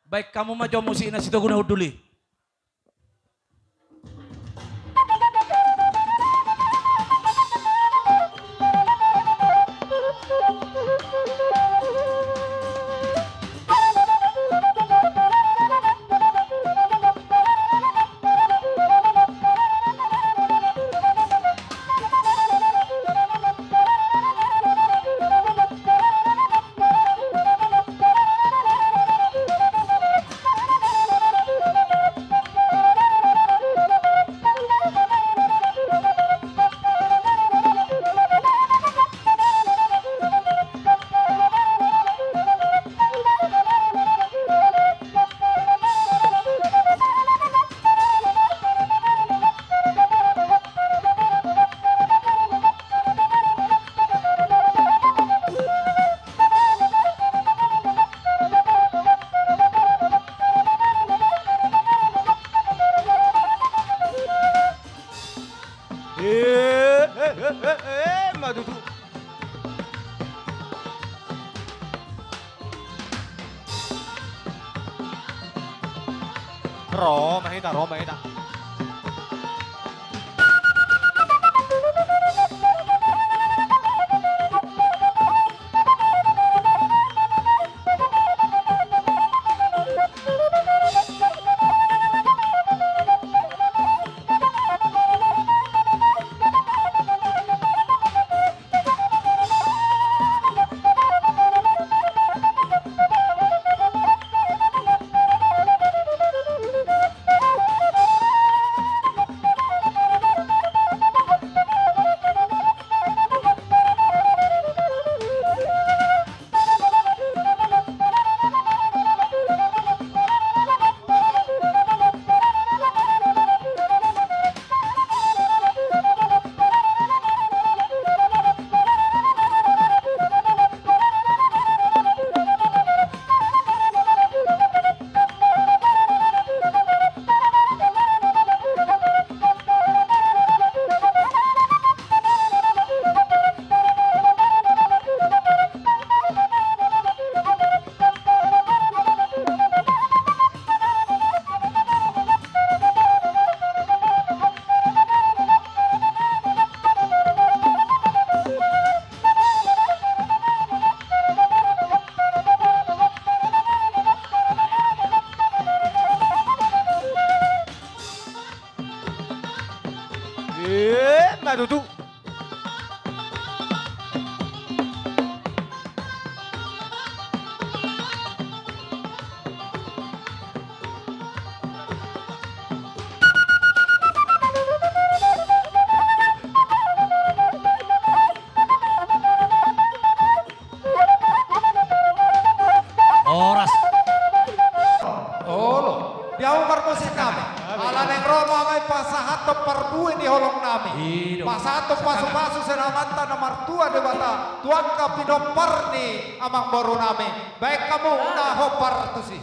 Baik kamu mah jauh musik na situ guna uduli. Madudu. Roma kita. Madudu. Oras. Olo, diaw musik nami. Ala neng Roma may pasahato parbuin di holong nami. Pasahato pasu-pasu senamanta na martua de bata. Tuang ka pinoparni amang boro nami. Baik kamu una hopar tu si.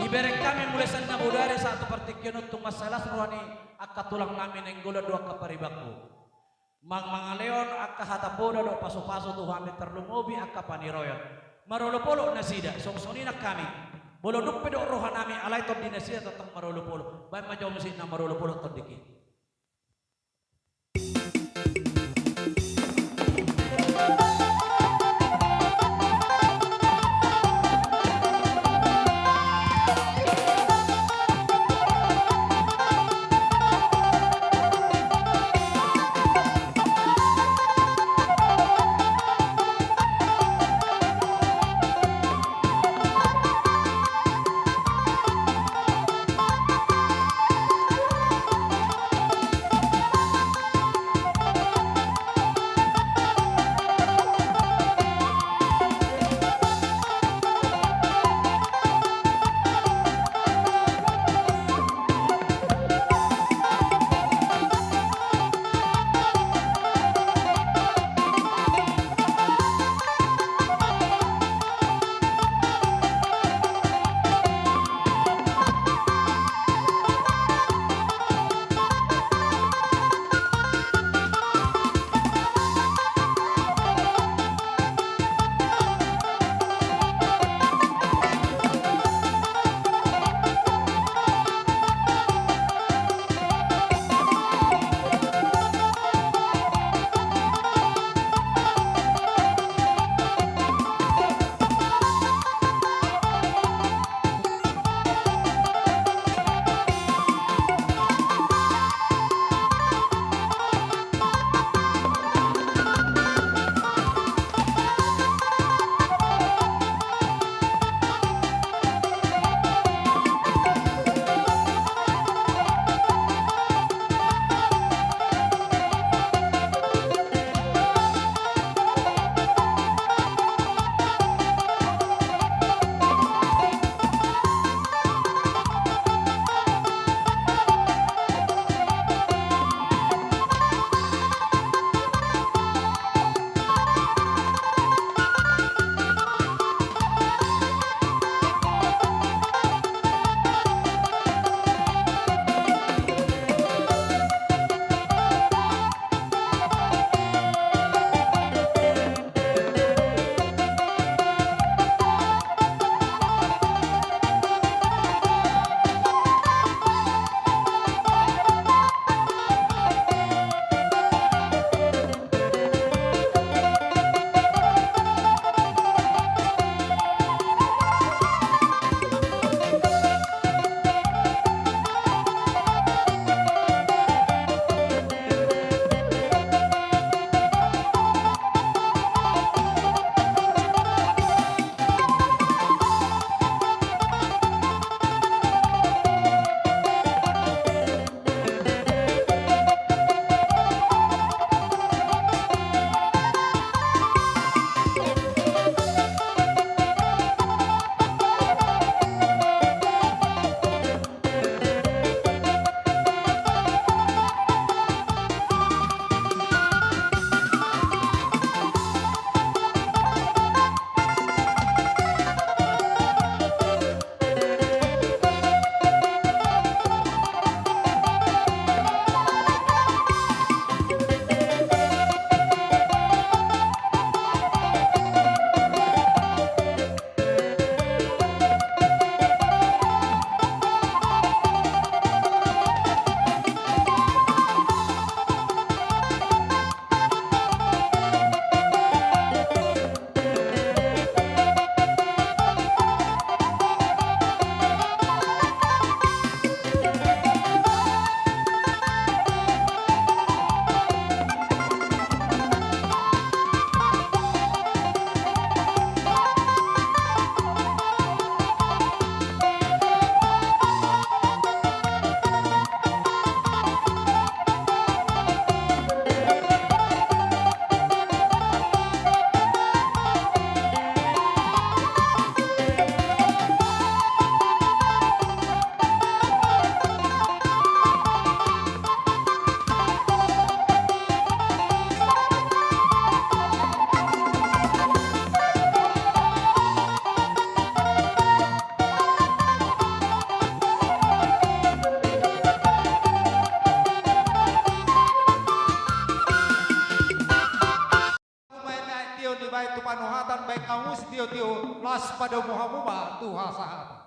Iberek kami mulai sana budari satu partikyunut tung masalah rohani akka tulang namin yang gula dua kaparibaku. Mang leon akka hatapoda do paso-paso tu kami terlumubi akka paniroyon. Marolo-polo na sida songsoninak kami. Bolo duppe do rohan nami alay to dinasida tentang marolo-polo. Baik majaw musin na marolo-polo to dikit. masalas pada muha-muha tuha sahabat.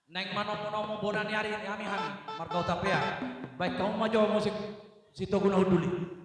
Neng manomo-nomo bonan yari kami marga utapia. Baik kamu maju musik Sito Guna Uduli.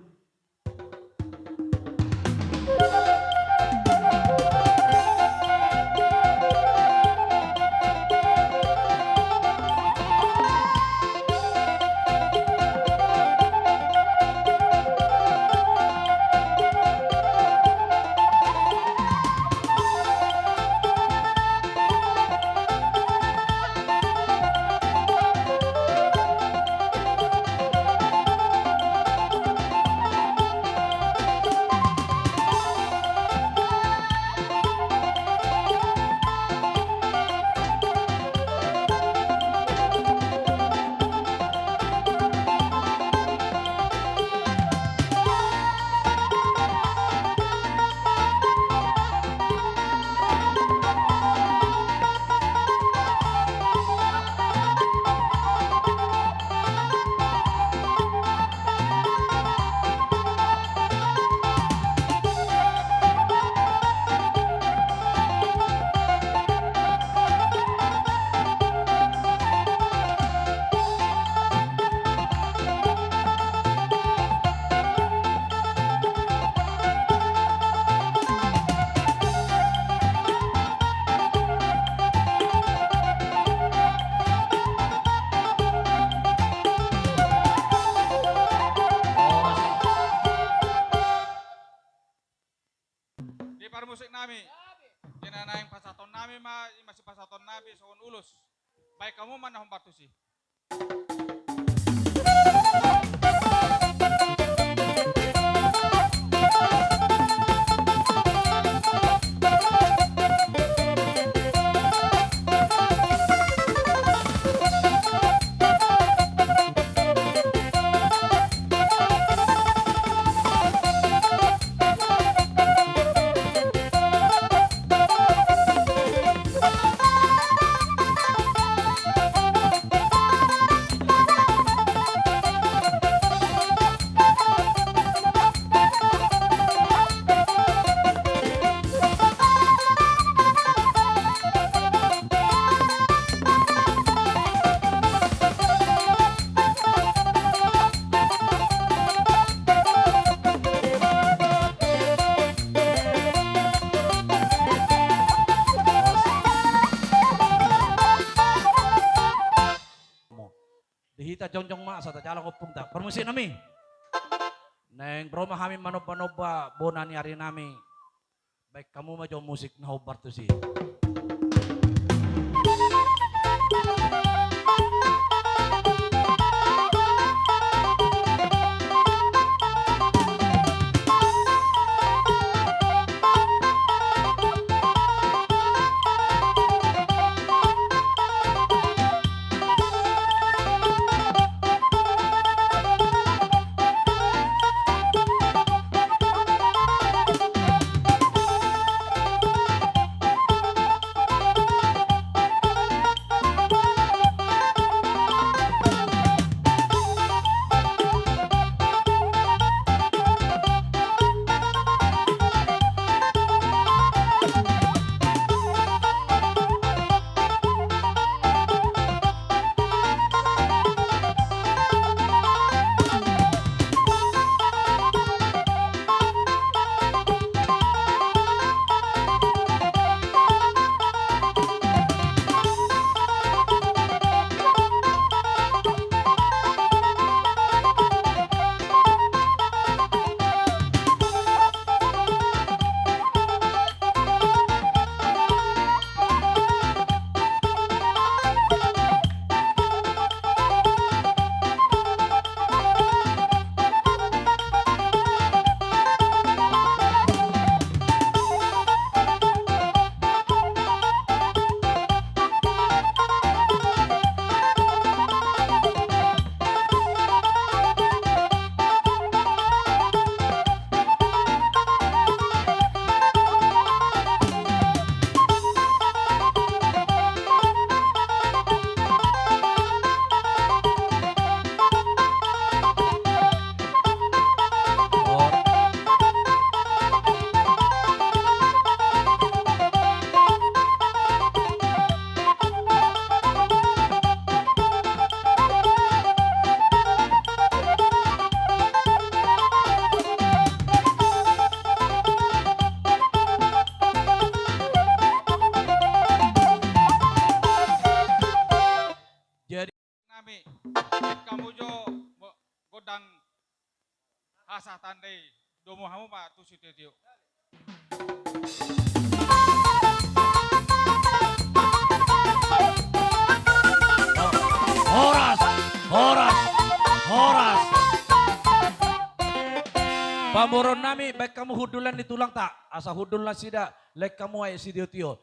Di par musik nami. Kena naing pasaton nami masih pasaton nami soon ulus. Baik kamu mana hompartu sih? Dihita jonjong ma sa tajalang upung ta. Permusik nami. Neng broma kami manoba-noba bonan yari nami. Baik kamu maju musik na hobar tu si. kamu jo godang hasah tandai domo hamu pak tu si tio. Horas, horas, horas. Pamoron nami, baik kamu hudulan di tulang tak? Asa hudul lah sida, lek kamu ay si tio.